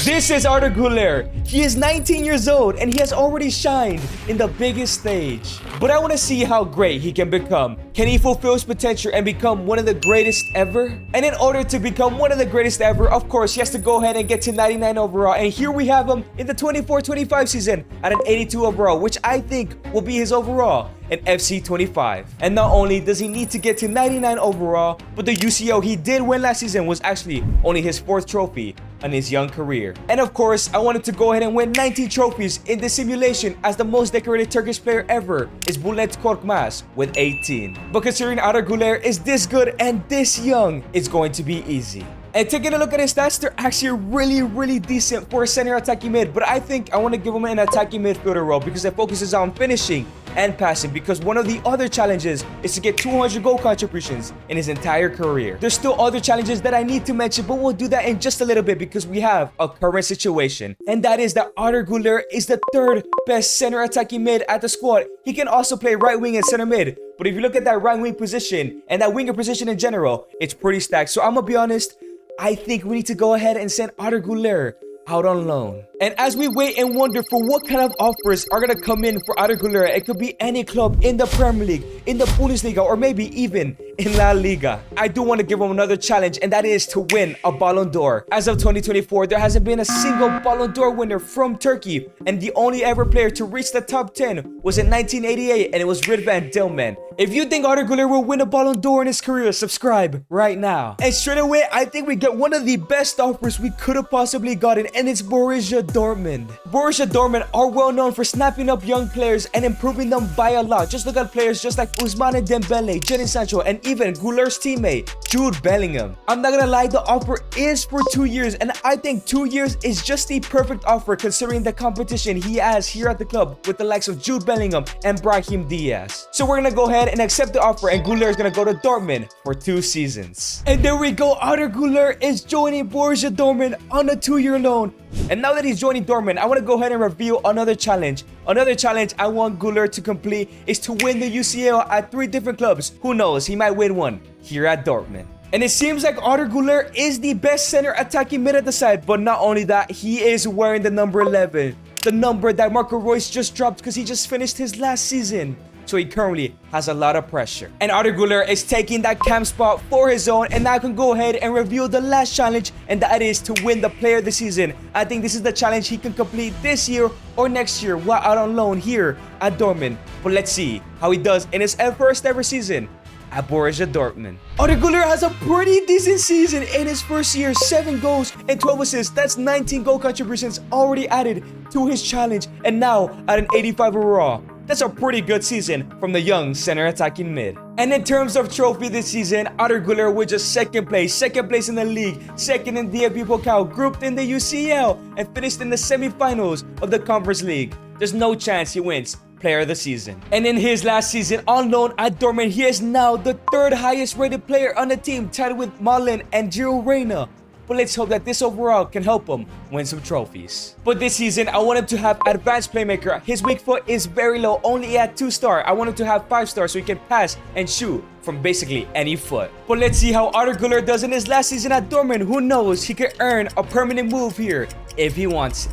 This is Arda Guler. He is 19 years old and he has already shined in the biggest stage. But I want to see how great he can become. Can he fulfill his potential and become one of the greatest ever? And in order to become one of the greatest ever, of course, he has to go ahead and get to 99 overall. And here we have him in the 24-25 season at an 82 overall, which I think will be his overall in FC 25. And not only does he need to get to 99 overall, but the UCL he did win last season was actually only his 4th trophy in his young career. And of course, I wanted to go ahead and win 19 trophies in this simulation, as the most decorated Turkish player ever is Bülent Korkmaz with 18. But considering Arda Guler is this good and this young, it's going to be easy. And taking a look at his stats, they're actually really decent for a center attacking mid. But I think I want to give him an attacking midfielder role because it focuses on finishing and passing, because one of the other challenges is to get 200 goal contributions in his entire career. There's still other challenges that I need to mention, but we'll do that in just a little bit because we have a current situation. And that is that Arda Guler is the 3rd best center attacking mid at the squad. He can also play right wing and center mid. But if you look at that right wing position and that winger position in general, it's pretty stacked. So I'm gonna be honest, I think we need to go ahead and send Arda Guler out on loan. And as we wait and wonder for what kind of offers are gonna come in for Arda Guler, it could be any club in the Premier League, in the Bundesliga, or maybe even in La Liga. I do want to give him another challenge, and that is to win a Ballon d'Or. As of 2024, there hasn't been a single Ballon d'Or winner from Turkey, and the only ever player to reach the top 10 was in 1988, and it was Ridvan Dilmen. If you think Arda Guler will win a Ballon d'Or in his career, subscribe right now. And straight away, I think we get one of the best offers we could have possibly gotten, and it's Borussia Dortmund. Borussia Dortmund are well known for snapping up young players and improving them by a lot. Just look at players just like Ousmane Dembele, Jadon Sancho, and even Guler's teammate, Jude Bellingham. I'm not gonna lie, the offer is for 2 years, and I think 2 years is just the perfect offer considering the competition he has here at the club with the likes of Jude Bellingham and Brahim Diaz. So we're gonna go ahead and accept the offer, and Guler is gonna go to Dortmund for 2 seasons. And there we go, Arda Guler is joining Borussia Dortmund on a 2-year loan. And now that he's joining Dortmund, I want to go ahead and reveal another challenge. Another challenge I want Guler to complete is to win the UCL at 3 different clubs. Who knows, he might win one here at Dortmund. And it seems like Arda Guler is the best center attacking mid at the side. But not only that, he is wearing the number 11. The number that Marco Reus just dropped because he just finished his last season. So he currently has a lot of pressure. And Arda Guler is taking that cam spot for his own. And now I can go ahead and reveal the last challenge, and that is to win the player of the season. I think this is the challenge he can complete this year or next year while out on loan here at Dortmund. But let's see how he does in his first ever season at Borussia Dortmund. Arda Guler has a pretty decent season in his first year. 7 goals and 12 assists. That's 19 goal contributions already added to his challenge. And now at an 85 overall. That's a pretty good season from the young center attacking mid. And in terms of trophy this season, Arda Guler with just second place in the league, 2nd in DFB Pokal, grouped in the UCL, and finished in the semifinals of the Conference League. There's no chance he wins player of the season. And in his last season on loan at Dortmund, he is now the 3rd highest rated player on the team, tied with Malen and Giro Reyna. But let's hope that this overall can help him win some trophies. But this season, I want him to have advanced playmaker. His weak foot is very low, only at 2-star. I want him to have 5-star so he can pass and shoot from basically any foot. But let's see how Arda Guler does in his last season at Dortmund. Who knows, he could earn a permanent move here if he wants it.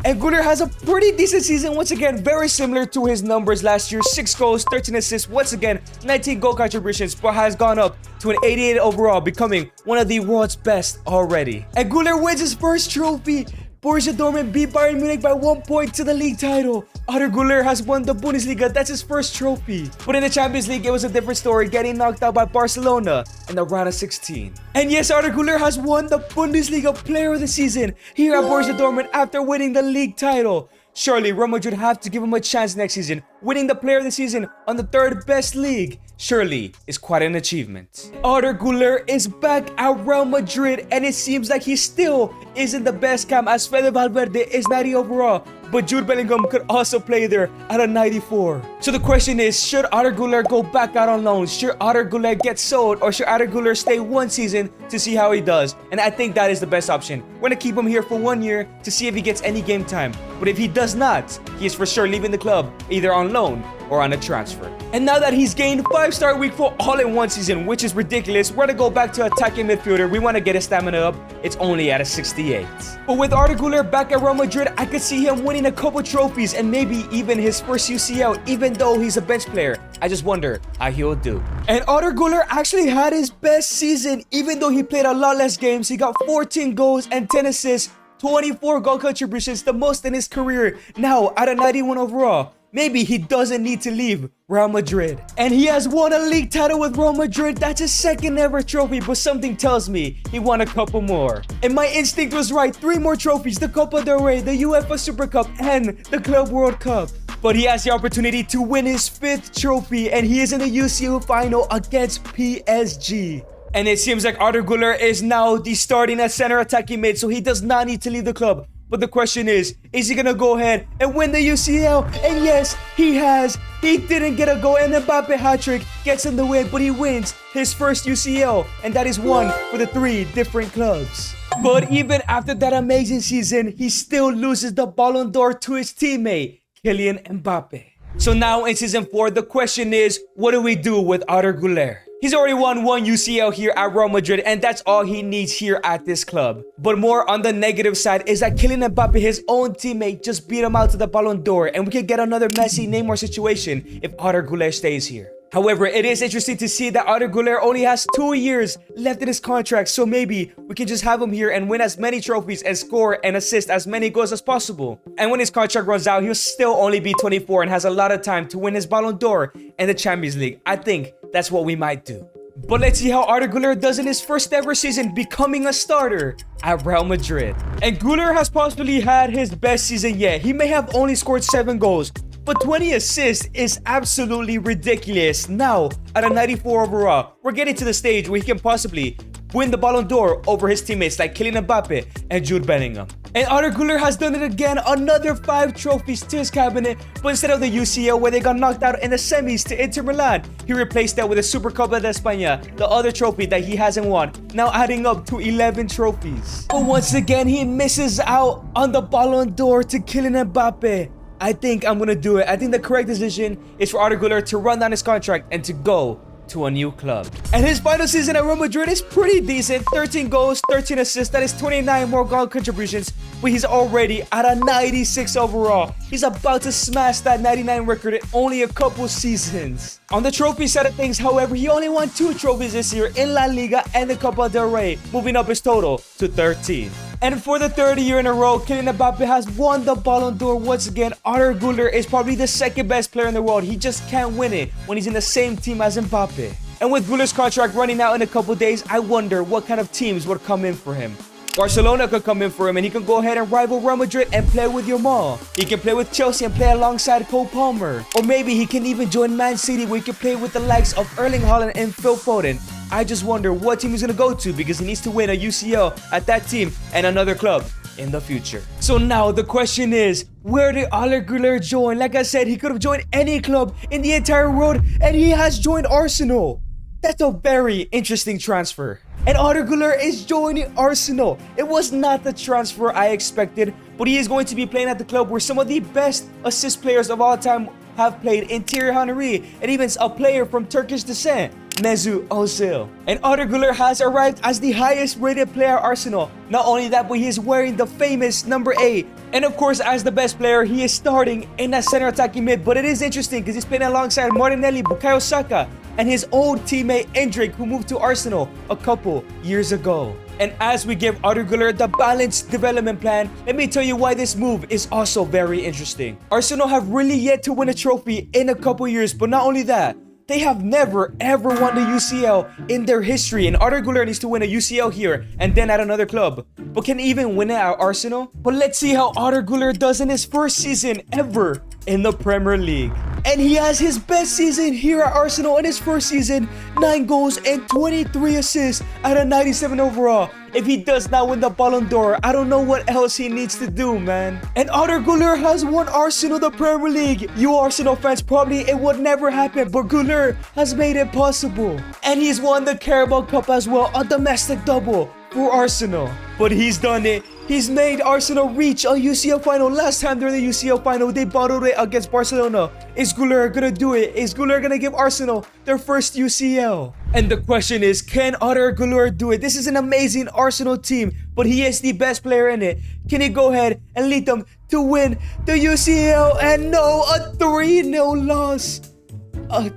And Guler has a pretty decent season, once again, very similar to his numbers last year. 6 goals, 13 assists, once again, 19 goal contributions, but has gone up to an 88 overall, becoming one of the world's best already. And Guler wins his first trophy. Borussia Dortmund beat Bayern Munich by 1 point to the league title. Arda Guler has won the Bundesliga. That's his first trophy. But in the Champions League, it was a different story, getting knocked out by Barcelona in the round of 16. And yes, Arda Guler has won the Bundesliga Player of the Season here at Borussia Dortmund after winning the league title. Surely, Real Madrid have to give him a chance next season. Winning the Player of the Season on the 3rd best league surely is quite an achievement. Arda Guler is back at Real Madrid, and it seems like he still isn't the best cam, as Fede Valverde is 90 overall. But Jude Bellingham could also play there at a 94. So the question is, should Arda Guler go back out on loan? Should Arda Guler get sold? Or should Arda Guler stay 1 season to see how he does? And I think that is the best option. We're going to keep him here for 1 year to see if he gets any game time. But if he does not, he is for sure leaving the club, either on on loan or on a transfer. And now that he's gained 5-star weak foot all in one season, which is ridiculous, we're gonna go back to attacking midfielder. We want to get his stamina up. It's only at a 68. But with Arda Guler back at Real Madrid, I could see him winning a couple trophies and maybe even his first UCL, even though he's a bench player. I just wonder how he'll do. And Arda Guler actually had his best season, even though he played a lot less games. He got 14 goals and 10 assists, 24 goal contributions, the most in his career. Now, at a 91 overall, maybe he doesn't need to leave Real Madrid. And he has won a league title with Real Madrid. That's his second ever trophy, but something tells me he won a couple more. And my instinct was right. 3 more trophies: the Copa del Rey, the UEFA Super Cup, and the Club World Cup. But he has the opportunity to win his 5th trophy, and he is in the UCL final against PSG. And it seems like Arda Guler is now the starting at center attacking mid, so he does not need to leave the club. But the question is he gonna go ahead and win the UCL? And yes, he has. He didn't get a goal, and Mbappe hat-trick gets in the win, but he wins his first UCL, and that is one for the 3 different clubs. But even after that amazing season, he still loses the Ballon d'Or to his teammate, Kylian Mbappe. So now in season 4, the question is, what do we do with Arda Guler? He's already won 1 UCL here at Real Madrid, and that's all he needs here at this club. But more on the negative side is that Kylian Mbappe, his own teammate, just beat him out to the Ballon d'Or, and we could get another Messi Neymar situation if Arda Guler stays here. However, it is interesting to see that Arda Guler only has 2 years left in his contract, so maybe we can just have him here and win as many trophies and score and assist as many goals as possible. And when his contract runs out, he'll still only be 24 and has a lot of time to win his Ballon d'Or and the Champions League. I think that's what we might do. But let's see how Arda Guler does in his first ever season becoming a starter at Real Madrid. And Guler has possibly had his best season yet. He may have only scored 7 goals, but 20 assists is absolutely ridiculous. Now, at a 94 overall, we're getting to the stage where he can possibly win the Ballon d'Or over his teammates like Kylian Mbappe and Jude Bellingham. And Arda Guler has done it again, another 5 trophies to his cabinet, but instead of the UCL where they got knocked out in the semis to Inter Milan, he replaced that with a Supercopa de España, the other trophy that he hasn't won, now adding up to 11 trophies. But once again, he misses out on the Ballon d'Or to Kylian Mbappe. I think I'm gonna do it. I think the correct decision is for Arda Guler to run down his contract and to go to a new club. And his final season at Real Madrid is pretty decent. 13 goals, 13 assists. That is 29 more goal contributions, but he's already at a 96 overall. He's about to smash that 99 record in only a couple seasons. On the trophy side of things, however, he only won 2 trophies this year in La Liga and the Copa del Rey, moving up his total to 13. And for the 3rd year in a row, Kylian Mbappe has won the Ballon d'Or once again. Arda Guler is probably the 2nd best player in the world. He just can't win it when he's in the same team as Mbappe. And with Guler's contract running out in a couple days, I wonder what kind of teams would come in for him. Barcelona could come in for him, and he can go ahead and rival Real Madrid and play with Yamal. He can play with Chelsea and play alongside Cole Palmer. Or maybe he can even join Man City, where he can play with the likes of Erling Haaland and Phil Foden. I just wonder what team he's going to go to, because he needs to win a UCL at that team and another club in the future. So now the question is, where did Arda Guler join? Like I said, he could have joined any club in the entire world, and he has joined Arsenal. That's a very interesting transfer. And Arda Guler is joining Arsenal. It was not the transfer I expected, but he is going to be playing at the club where some of the best assist players of all time have played, in Thierry Henry, and even a player from Turkish descent, Mesut Ozil. And Arda Guler has arrived as the highest rated player at Arsenal. Not only that, but he is wearing the famous number 8. And of course, as the best player, he is starting in that center attacking mid. But it is interesting because he's playing alongside Martinelli, Bukayo Saka, and his old teammate Endrick, who moved to Arsenal a couple years ago. And as we give Arda Guler the balanced development plan, let me tell you why this move is also very interesting. Arsenal have really yet to win a trophy in a couple years, but not only that, they have never ever won the UCL in their history, and Arda Guler needs to win a UCL here and then at another club. But can he even win it at Arsenal? But let's see how Arda Guler does in his first season ever in the Premier League. And he has his best season here at Arsenal in his first season, 9 goals and 23 assists at a 97 overall. If he does not win the Ballon d'Or, I don't know what else he needs to do, man. And Arda Guler has won Arsenal the Premier League. You Arsenal fans, probably it would never happen, but Guler has made it possible. And he's won the Carabao Cup as well, a domestic double for Arsenal. But he's done it. He's made Arsenal reach a UCL final. Last time they're in the UCL final, they bottled it against Barcelona. Is Guler gonna do it? Is Guler gonna give Arsenal their first UCL? And the question is, can Arda Guler do it? This is an amazing Arsenal team, but he is the best player in it. Can he go ahead and lead them to win the UCL? And no, a 3-0 loss.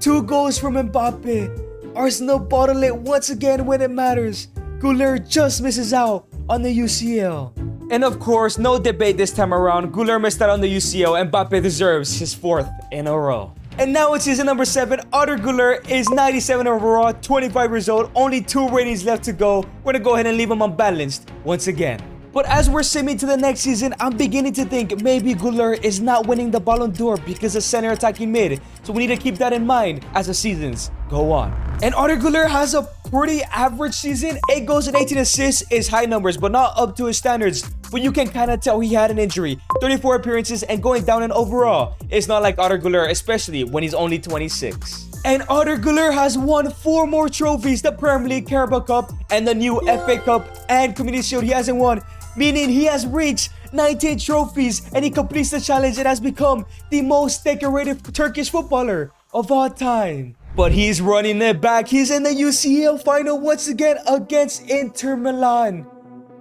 2 goals from Mbappe. Arsenal bottle it once again when it matters. Guler just misses out on the UCL. And of course, no debate this time around. Guler missed out on the UCL. Mbappe deserves his 4th in a row. And now it's season number 7. Arda Guler is 97 overall, 25 years old. Only 2 ratings left to go. We're gonna go ahead and leave him unbalanced once again. But as we're simming to the next season, I'm beginning to think maybe Guler is not winning the Ballon d'Or because of center attacking mid. So we need to keep that in mind as the seasons go on. And Arda Guler has a pretty average season. 8 goals and 18 assists is high numbers, but not up to his standards. But you can kind of tell he had an injury. 34 appearances and going down in overall. It's not like Arda Guler, especially when he's only 26. And Arda Guler has won 4 more trophies: the Premier League, Carabao Cup, and the new FA Cup and Community Shield he hasn't won, meaning he has reached 19 trophies and he completes the challenge and has become the most decorated Turkish footballer of all time. But he's running it back. He's in the UCL final once again against Inter Milan.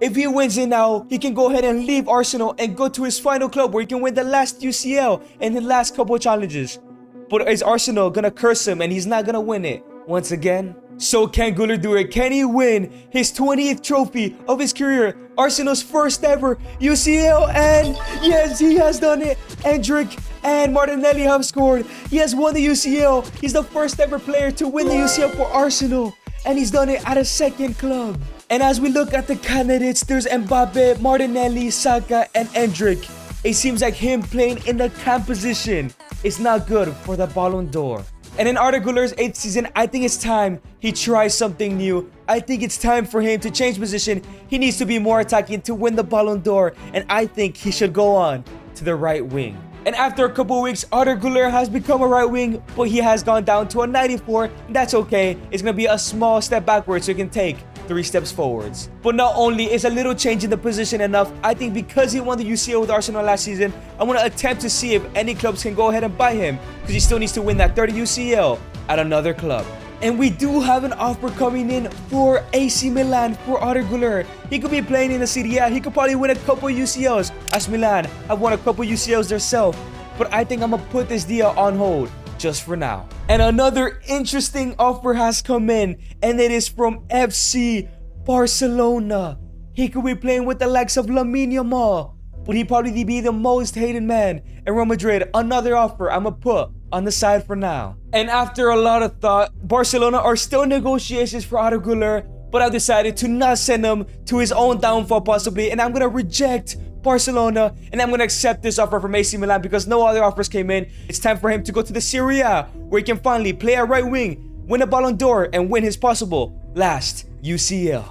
If he wins it now, he can go ahead and leave Arsenal and go to his final club where he can win the last UCL and the last couple of challenges. But is Arsenal gonna curse him and he's not gonna win it once again? So can Guler do it? Can he win his 20th trophy of his career? Arsenal's first ever UCL, and yes, he has done it. Endrick and Martinelli have scored. He has won the UCL. He's the first ever player to win the UCL for Arsenal, and he's done it at a second club. And as we look at the candidates, there's Mbappe, Martinelli, Saka, and Endrick. It seems like him playing in the cam position is not good for the Ballon d'Or. And in Arda Guler's 8th season, I think it's time he tries something new. I think it's time for him to change position. He needs to be more attacking to win the Ballon d'Or, and I think he should go on to the right wing. And after a couple weeks, Arda Guler has become a right wing, but he has gone down to a 94. That's okay. It's going to be a small step backwards so he can take 3 steps forwards. But not only is a little change in the position enough, I think because he won the UCL with Arsenal last season, I want to attempt to see if any clubs can go ahead and buy him, because he still needs to win that 30 UCL at another club. And we do have an offer coming in for AC Milan for Arda Guler. He could be playing in the Serie A. He could probably win a couple UCLs, as Milan have won a couple UCLs themselves. But I think I'm going to put this deal on hold just for now. And another interesting offer has come in, and it is from FC Barcelona. He could be playing with the likes of Lamine Yamal, but he'd probably be the most hated man in Real Madrid. Another offer I'm gonna put on the side for now. And after a lot of thought, Barcelona are still in negotiations for Arda Guler, but I've decided to not send him to his own downfall possibly, and I'm gonna reject Barcelona, and I'm going to accept this offer from AC Milan because no other offers came in. It's time for him to go to the Serie A, where he can finally play at right wing, win a Ballon d'Or, and win his possible last UCL.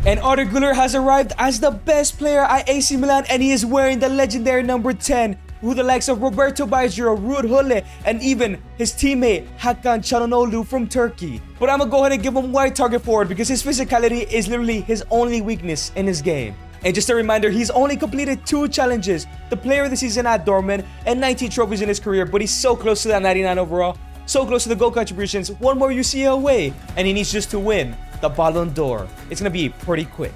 And Arda Guler has arrived as the best player at AC Milan, and he is wearing the legendary number 10, who the likes of Roberto Baggio, Ruud Gullit, and even his teammate Hakan Çalhanoğlu from Turkey. But I'm going to go ahead and give him wide target forward because his physicality is literally his only weakness in his game. And just a reminder, he's only completed 2 challenges, the player of the season at Dortmund, and 19 trophies in his career, but he's so close to that 99 overall, so close to the goal contributions, 1 more UCL away, and he needs just to win the Ballon d'Or. It's going to be pretty quick.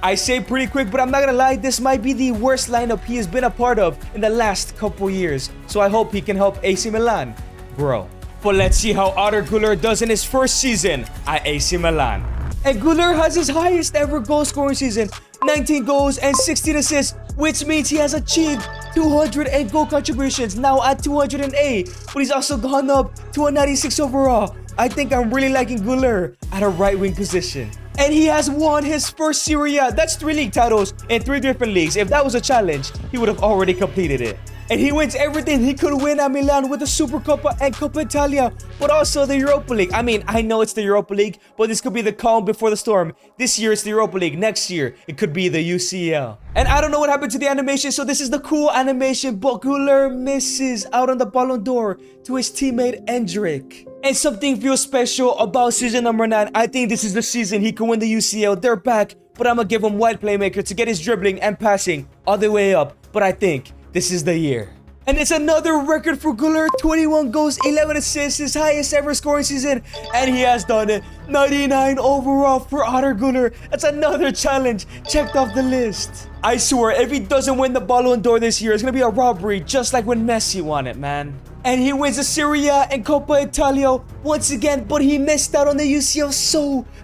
I say pretty quick, but I'm not going to lie, this might be the worst lineup he has been a part of in the last couple years, so I hope he can help AC Milan grow. But let's see how Arda Guler does in his first season at AC Milan. And Guler has his highest ever goal scoring season, 19 goals and 16 assists, which means he has achieved 208 goal contributions, now at 208, but he's also gone up to a 96 overall. I think I'm really liking Guler at a right wing position. And he has won his first Serie A. That's 3 league titles in 3 different leagues. If that was a challenge, he would have already completed it. And he wins everything he could win at Milan with the Supercoppa and Coppa Italia, but also the Europa League. I mean, I know it's the Europa League, but this could be the calm before the storm. This year it's the Europa League. Next year, it could be the UCL. And I don't know what happened to the animation, so this is the cool animation, but Guler misses out on the Ballon d'Or to his teammate Endrick. And something feels special about season number 9. I think this is the season he can win the UCL. They're back but I'm gonna give him wide playmaker to get his dribbling and passing all the way up. But I think this is the year. And it's another record for Guler, 21 goals, 11 assists, his highest ever scoring season. And he has done it. 99 overall for Arda Guler. That's another challenge checked off the list. I swear, if he doesn't win the Ballon d'Or this year, it's going to be a robbery, just like when Messi won it, man. And he wins the Serie A and Coppa Italia once again, but he missed out on the UCL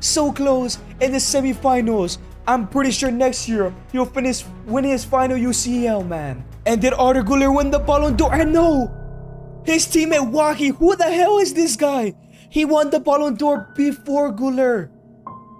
so close in the semifinals. I'm pretty sure next year he'll finish winning his final UCL, man. And did Arda Guler win the Ballon d'Or? And no! His teammate Wahi, who the hell is this guy? He won the Ballon d'Or before Guler.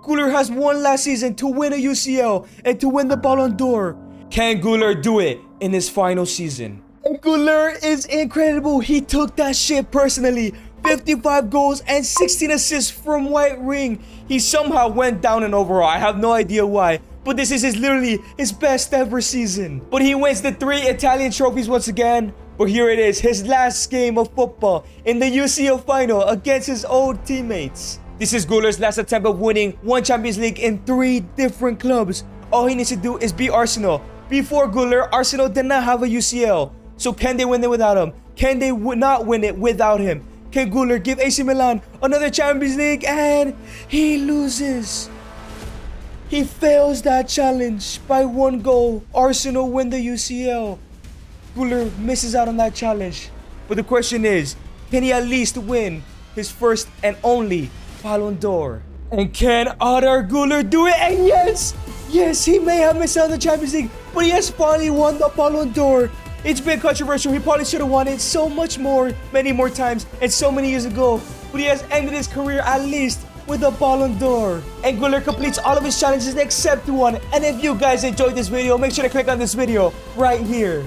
Guler has one last season to win a UCL and to win the Ballon d'Or. Can Guler do it in his final season? And Guler is incredible. He took that shit personally. 55 goals and 16 assists from White Ring. He somehow went down in overall. I have no idea why. But this is literally his best ever season. But he wins the 3 Italian trophies once again. But here it is, his last game of football in the UCL final against his old teammates. This is Guler's last attempt of winning 1 Champions League in 3 different clubs. All he needs to do is beat Arsenal. Before Guler, Arsenal did not have a UCL. So can they win it without him? Can they not win it without him? Can Guler give AC Milan another Champions League? And he loses. He fails that challenge by 1 goal. Arsenal win the UCL. Guler misses out on that challenge. But the question is, can he at least win his first and only Ballon d'Or? And can Arda Guler do it? And yes, he may have missed out on the Champions League, but he has finally won the Ballon d'Or. It's been controversial. He probably should have won it so much more, many more times, and so many years ago. But he has ended his career at least with a Ballon d'Or. And Guler completes all of his challenges except one. And if you guys enjoyed this video, make sure to click on this video right here.